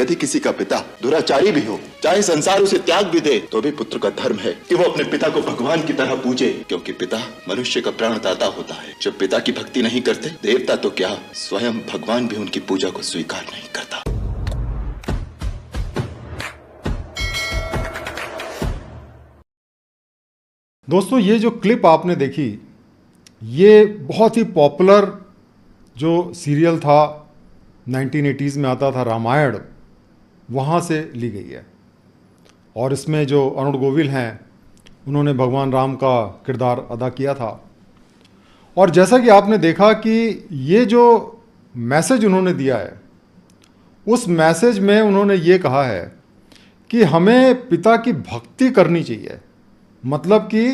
यदि किसी का पिता दुराचारी भी हो, चाहे संसार उसे त्याग भी दे, तो भी पुत्र का धर्म है कि वो अपने पिता को भगवान की तरह पूजे, क्योंकि पिता मनुष्य का प्राणदाता होता है। जब पिता की भक्ति नहीं करते, देवता तो क्या, स्वयं भगवान भी उनकी पूजा को स्वीकार नहीं करता। दोस्तों, ये जो क्लिप आपने देखी, ये बहुत ही पॉपुलर जो सीरियल था 1980s में आता था, रामायण, वहाँ से ली गई है। और इसमें जो अरुण गोविल हैं, उन्होंने भगवान राम का किरदार अदा किया था। और जैसा कि आपने देखा कि ये जो मैसेज उन्होंने दिया है, उस मैसेज में उन्होंने ये कहा है कि हमें पिता की भक्ति करनी चाहिए, मतलब कि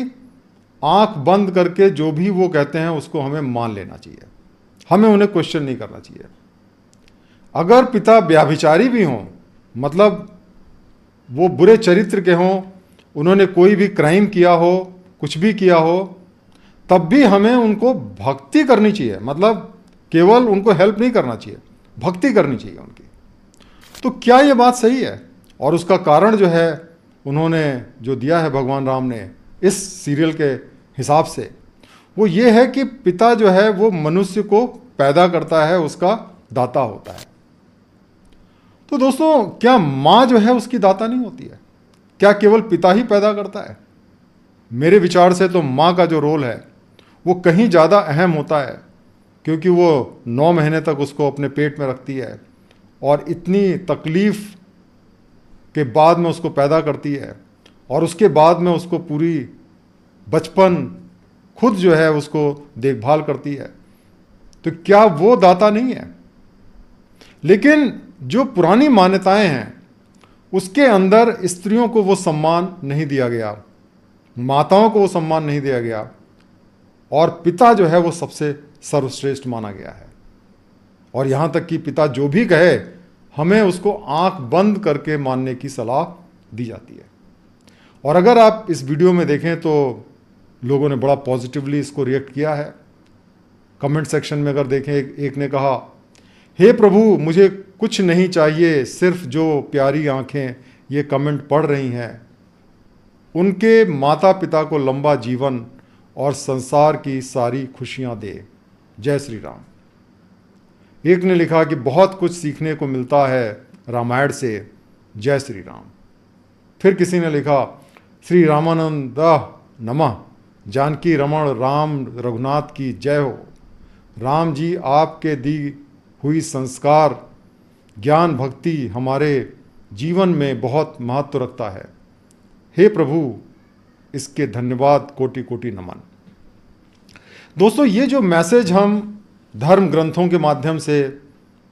आंख बंद करके जो भी वो कहते हैं उसको हमें मान लेना चाहिए, हमें उन्हें क्वेश्चन नहीं करना चाहिए। अगर पिता व्यभिचारी भी हों, मतलब वो बुरे चरित्र के हों, उन्होंने कोई भी क्राइम किया हो, कुछ भी किया हो, तब भी हमें उनको भक्ति करनी चाहिए, मतलब केवल उनको हेल्प नहीं करना चाहिए, भक्ति करनी चाहिए उनकी। तो क्या ये बात सही है? और उसका कारण जो है उन्होंने जो दिया है भगवान राम ने इस सीरियल के हिसाब से, वो ये है कि पिता जो है वो मनुष्य को पैदा करता है, उसका दाता होता है। तो दोस्तों, क्या माँ जो है उसकी दाता नहीं होती है? क्या केवल पिता ही पैदा करता है? मेरे विचार से तो माँ का जो रोल है वो कहीं ज़्यादा अहम होता है, क्योंकि वो 9 महीने तक उसको अपने पेट में रखती है और इतनी तकलीफ़ के बाद में उसको पैदा करती है, और उसके बाद में उसको पूरी बचपन खुद जो है उसको देखभाल करती है। तो क्या वो दाता नहीं है? लेकिन जो पुरानी मान्यताएं हैं उसके अंदर स्त्रियों को वो सम्मान नहीं दिया गया, माताओं को वो सम्मान नहीं दिया गया, और पिता जो है वो सबसे सर्वश्रेष्ठ माना गया है। और यहाँ तक कि पिता जो भी कहे, हमें उसको आंख बंद करके मानने की सलाह दी जाती है। और अगर आप इस वीडियो में देखें तो लोगों ने बड़ा पॉजिटिवली इसको रिएक्ट किया है। कमेंट सेक्शन में अगर देखें, एक ने कहा, हे प्रभु, मुझे कुछ नहीं चाहिए, सिर्फ जो प्यारी आंखें ये कमेंट पढ़ रही हैं, उनके माता पिता को लंबा जीवन और संसार की सारी खुशियां दे, जय श्री राम। एक ने लिखा कि बहुत कुछ सीखने को मिलता है रामायण से, जय श्री राम। फिर किसी ने लिखा, श्री रामानंद नमः, जानकी रमण राम रघुनाथ की जय हो। राम जी, आपके दी हुई संस्कार, ज्ञान, भक्ति हमारे जीवन में बहुत महत्व रखता है। हे प्रभु, इसके धन्यवाद, कोटि कोटि नमन। दोस्तों, ये जो मैसेज हम धर्म ग्रंथों के माध्यम से,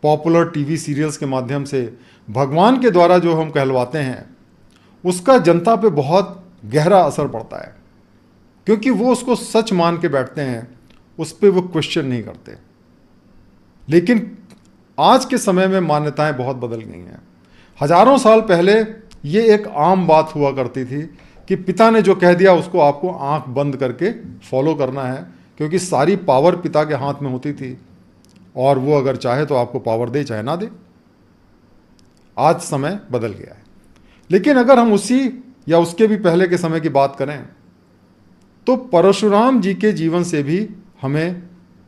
पॉपुलर टीवी सीरियल्स के माध्यम से भगवान के द्वारा जो हम कहलवाते हैं, उसका जनता पे बहुत गहरा असर पड़ता है, क्योंकि वो उसको सच मान के बैठते हैं, उस पर वो क्वेश्चन नहीं करते। लेकिन आज के समय में मान्यताएं बहुत बदल गई हैं। हजारों साल पहले ये एक आम बात हुआ करती थी कि पिता ने जो कह दिया उसको आपको आंख बंद करके फॉलो करना है, क्योंकि सारी पावर पिता के हाथ में होती थी, और वो अगर चाहे तो आपको पावर दे, चाहे ना दे। आज समय बदल गया है। लेकिन अगर हम उसी या उसके भी पहले के समय की बात करें तो परशुराम जी के जीवन से भी हमें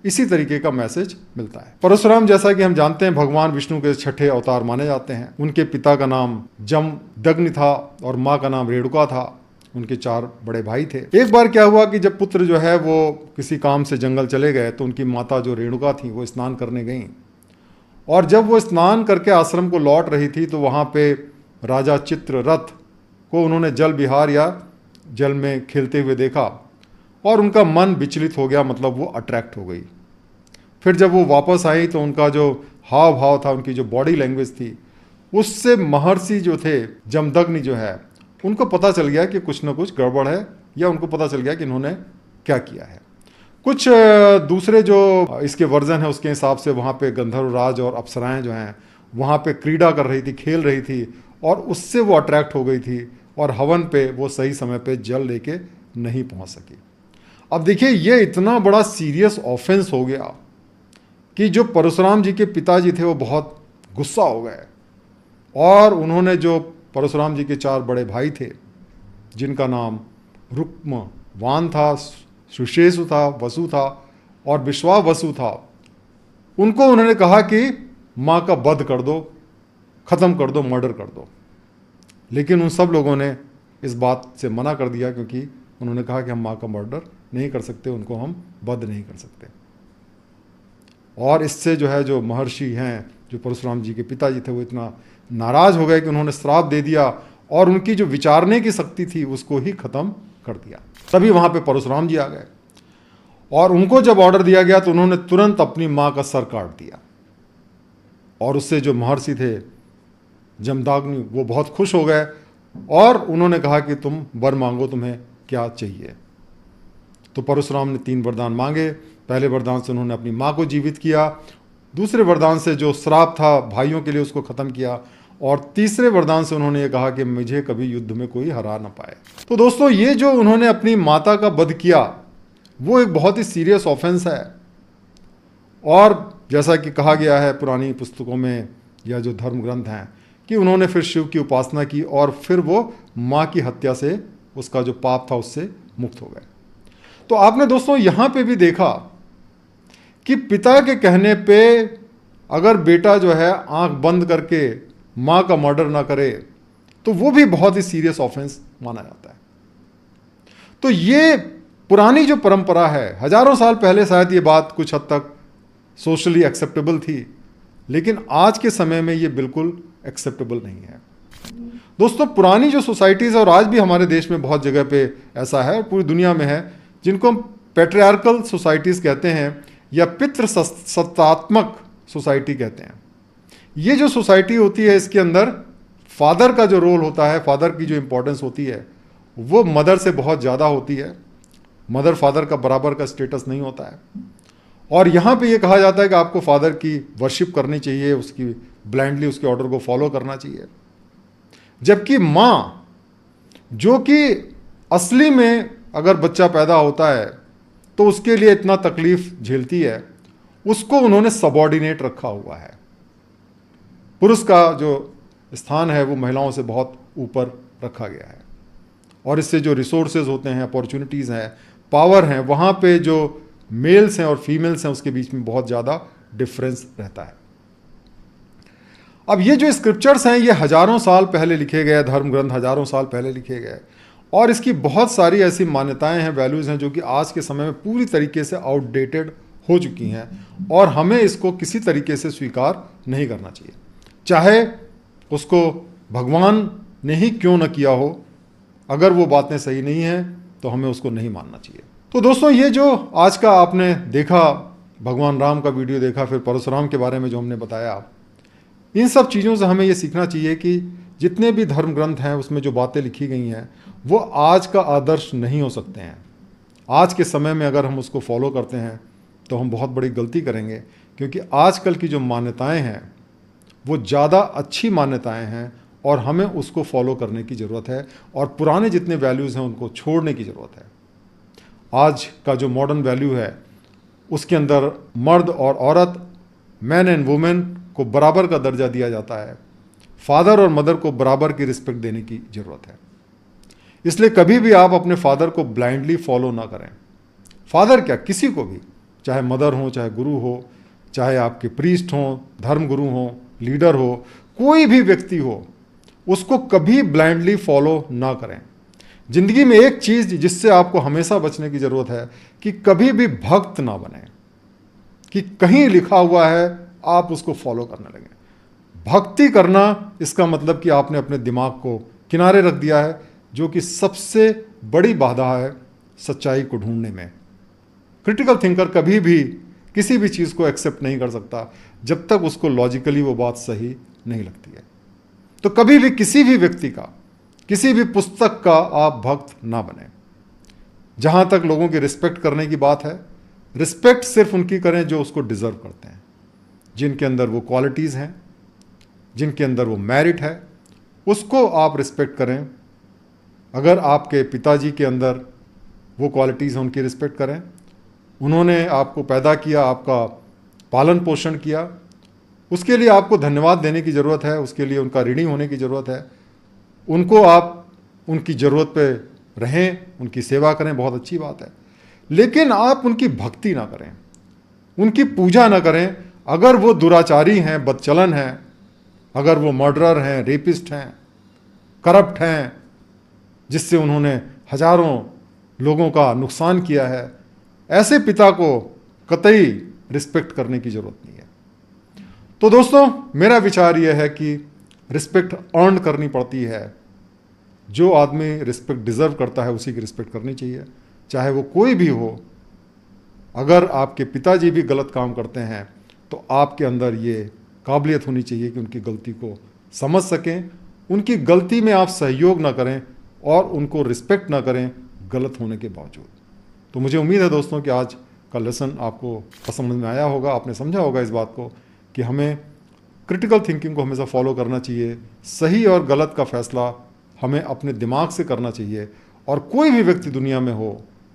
इसी तरीके का मैसेज मिलता है। परशुराम, जैसा कि हम जानते हैं, भगवान विष्णु के 6ठे अवतार माने जाते हैं। उनके पिता का नाम जमदग्नि था और माँ का नाम रेणुका था। उनके 4 बड़े भाई थे। एक बार क्या हुआ कि जब पुत्र जो है वो किसी काम से जंगल चले गए, तो उनकी माता जो रेणुका थी वो स्नान करने गई, और जब वो स्नान करके आश्रम को लौट रही थी तो वहाँ पे राजा चित्ररथ को उन्होंने जल विहार या जल में खेलते हुए देखा, और उनका मन विचलित हो गया, मतलब वो अट्रैक्ट हो गई। फिर जब वो वापस आई तो उनका जो हाव भाव था, उनकी जो बॉडी लैंग्वेज थी, उससे महर्षि जो थे, जमदग्नि जो है, उनको पता चल गया कि कुछ ना कुछ गड़बड़ है, या उनको पता चल गया कि इन्होंने क्या किया है। कुछ दूसरे जो इसके वर्जन है उसके हिसाब से वहाँ पे गंधर्व राज और अप्सराएं जो हैं वहाँ पे क्रीड़ा कर रही थी, खेल रही थी, और उससे वो अट्रैक्ट हो गई थी, और हवन पे वो सही समय पे जल लेके नहीं पहुँच सकी। अब देखिए, ये इतना बड़ा सीरियस ऑफेंस हो गया कि जो परशुराम जी के पिताजी थे वो बहुत गुस्सा हो गए और उन्होंने जो परशुराम जी के 4 बड़े भाई थे, जिनका नाम रुक्म वान था, सुशेषु था, वसु था और विश्वावसु था, उनको उन्होंने कहा कि माँ का वध कर दो, ख़त्म कर दो, मर्डर कर दो। लेकिन उन सब लोगों ने इस बात से मना कर दिया, क्योंकि उन्होंने कहा कि हम माँ का मर्डर नहीं कर सकते, उनको हम वध नहीं कर सकते। और इससे जो है, जो महर्षि हैं, जो परशुराम जी के पिताजी थे, वो इतना नाराज़ हो गए कि उन्होंने श्राप दे दिया और उनकी जो विचारने की शक्ति थी उसको ही ख़त्म कर दिया। तभी वहाँ पे परशुराम जी आ गए और उनको जब ऑर्डर दिया गया तो उन्होंने तुरंत अपनी माँ का सर काट दिया। और उससे जो महर्षि थे जमदाग्नि, वो बहुत खुश हो गए और उन्होंने कहा कि तुम वर मांगो, तुम्हें क्या चाहिए। तो परशुराम ने 3 वरदान मांगे। पहले वरदान से उन्होंने अपनी माँ को जीवित किया, दूसरे वरदान से जो श्राप था भाइयों के लिए उसको ख़त्म किया, और तीसरे वरदान से उन्होंने ये कहा कि मुझे कभी युद्ध में कोई हरा ना पाए। तो दोस्तों, ये जो उन्होंने अपनी माता का वध किया वो एक बहुत ही सीरियस ऑफेंस है। और जैसा कि कहा गया है पुरानी पुस्तकों में या जो धर्म ग्रंथ हैं कि उन्होंने फिर शिव की उपासना की और फिर वो माँ की हत्या से, उसका जो पाप था उससे मुक्त हो गए। तो आपने दोस्तों यहाँ पे भी देखा कि पिता के कहने पे अगर बेटा जो है आंख बंद करके माँ का मर्डर ना करे तो वो भी बहुत ही सीरियस ऑफेंस माना जाता है। तो ये पुरानी जो परंपरा है, हजारों साल पहले शायद ये बात कुछ हद तक सोशली एक्सेप्टेबल थी, लेकिन आज के समय में ये बिल्कुल एक्सेप्टेबल नहीं है। दोस्तों, पुरानी जो सोसाइटीज़ और आज भी हमारे देश में बहुत जगह पे ऐसा है और पूरी दुनिया में है, जिनको हम पैट्रियार्कल सोसाइटीज़ कहते हैं या पितृसत्तात्मक सोसाइटी कहते हैं। ये जो सोसाइटी होती है, इसके अंदर फादर का जो रोल होता है, फादर की जो इम्पोर्टेंस होती है, वो मदर से बहुत ज़्यादा होती है। मदर फादर का बराबर का स्टेटस नहीं होता है। और यहाँ पे ये कहा जाता है कि आपको फादर की वर्शिप करनी चाहिए, उसकी ब्लाइंडली उसके ऑर्डर को फॉलो करना चाहिए। जबकि माँ, जो कि असली में अगर बच्चा पैदा होता है तो उसके लिए इतना तकलीफ झेलती है, उसको उन्होंने सबऑर्डिनेट रखा हुआ है। पुरुष का जो स्थान है वो महिलाओं से बहुत ऊपर रखा गया है। और इससे जो रिसोर्सेज होते हैं, अपॉर्चुनिटीज़ हैं, पावर हैं, वहाँ पे जो मेल्स हैं और फीमेल्स हैं उसके बीच में बहुत ज़्यादा डिफरेंस रहता है। अब ये जो स्क्रिप्चर्स हैं ये हजारों साल पहले लिखे गए, धर्म ग्रंथ हजारों साल पहले लिखे गए, और इसकी बहुत सारी ऐसी मान्यताएं हैं, वैल्यूज़ हैं जो कि आज के समय में पूरी तरीके से आउटडेटेड हो चुकी हैं और हमें इसको किसी तरीके से स्वीकार नहीं करना चाहिए, चाहे उसको भगवान ने ही क्यों न किया हो। अगर वो बातें सही नहीं हैं तो हमें उसको नहीं मानना चाहिए। तो दोस्तों, ये जो आज का आपने देखा, भगवान राम का वीडियो देखा, फिर परशुराम के बारे में जो हमने बताया, इन सब चीज़ों से हमें ये सीखना चाहिए कि जितने भी धर्म ग्रंथ हैं उसमें जो बातें लिखी गई हैं वो आज का आदर्श नहीं हो सकते हैं। आज के समय में अगर हम उसको फॉलो करते हैं तो हम बहुत बड़ी गलती करेंगे, क्योंकि आजकल की जो मान्यताएं हैं वो ज़्यादा अच्छी मान्यताएं हैं और हमें उसको फॉलो करने की ज़रूरत है और पुराने जितने वैल्यूज़ हैं उनको छोड़ने की ज़रूरत है। आज का जो मॉडर्न वैल्यू है उसके अंदर मर्द और औरत, मैन एंड वुमेन को बराबर का दर्जा दिया जाता है। फादर और मदर को बराबर की रिस्पेक्ट देने की ज़रूरत है। इसलिए कभी भी आप अपने फादर को ब्लाइंडली फॉलो ना करें। फादर क्या, किसी को भी, चाहे मदर हो, चाहे गुरु हो, चाहे आपके प्रीस्ट हों, धर्म गुरु हों, लीडर हो, कोई भी व्यक्ति हो, उसको कभी ब्लाइंडली फॉलो ना करें। जिंदगी में एक चीज़ जिससे आपको हमेशा बचने की ज़रूरत है कि कभी भी भक्त ना बने, कि कहीं लिखा हुआ है आप उसको फॉलो करने लगे। भक्ति करना इसका मतलब कि आपने अपने दिमाग को किनारे रख दिया है, जो कि सबसे बड़ी बाधा है सच्चाई को ढूंढने में। क्रिटिकल थिंकर कभी भी किसी भी चीज़ को एक्सेप्ट नहीं कर सकता जब तक उसको लॉजिकली वो बात सही नहीं लगती है। तो कभी भी किसी भी व्यक्ति का, किसी भी पुस्तक का आप भक्त ना बने। जहाँ तक लोगों की रिस्पेक्ट करने की बात है, रिस्पेक्ट सिर्फ उनकी करें जो उसको डिज़र्व करते हैं, जिनके अंदर वो क्वालिटीज़ हैं, जिनके अंदर वो मेरिट है, उसको आप रिस्पेक्ट करें। अगर आपके पिताजी के अंदर वो क्वालिटीज़ हैं, उनकी रिस्पेक्ट करें। उन्होंने आपको पैदा किया, आपका पालन पोषण किया, उसके लिए आपको धन्यवाद देने की ज़रूरत है, उसके लिए उनका ऋणी होने की ज़रूरत है। उनको आप उनकी ज़रूरत पे रहें, उनकी सेवा करें, बहुत अच्छी बात है। लेकिन आप उनकी भक्ति ना करें, उनकी पूजा ना करें। अगर वो दुराचारी हैं, बदचलन हैं, अगर वो मर्डरर हैं, रेपिस्ट हैं, करप्ट हैं, जिससे उन्होंने हजारों लोगों का नुकसान किया है, ऐसे पिता को कतई रिस्पेक्ट करने की ज़रूरत नहीं है। तो दोस्तों, मेरा विचार यह है कि रिस्पेक्ट अर्न करनी पड़ती है। जो आदमी रिस्पेक्ट डिज़र्व करता है उसी की रिस्पेक्ट करनी चाहिए, चाहे वो कोई भी हो। अगर आपके पिताजी भी गलत काम करते हैं तो आपके अंदर ये काबिलियत होनी चाहिए कि उनकी गलती को समझ सकें, उनकी गलती में आप सहयोग ना करें और उनको रिस्पेक्ट ना करें गलत होने के बावजूद। तो मुझे उम्मीद है दोस्तों कि आज का लेसन आपको समझ में आया होगा, आपने समझा होगा इस बात को कि हमें क्रिटिकल थिंकिंग को हमेशा फॉलो करना चाहिए। सही और गलत का फैसला हमें अपने दिमाग से करना चाहिए। और कोई भी व्यक्ति दुनिया में हो,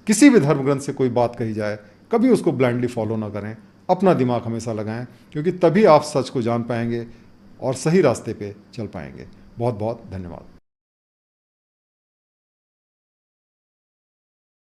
किसी भी धर्म ग्रंथ से कोई बात कही जाए, कभी उसको ब्लाइंडली फॉलो ना करें, अपना दिमाग हमेशा लगाएं, क्योंकि तभी आप सच को जान पाएंगे और सही रास्ते पे चल पाएंगे। बहुत बहुत धन्यवाद।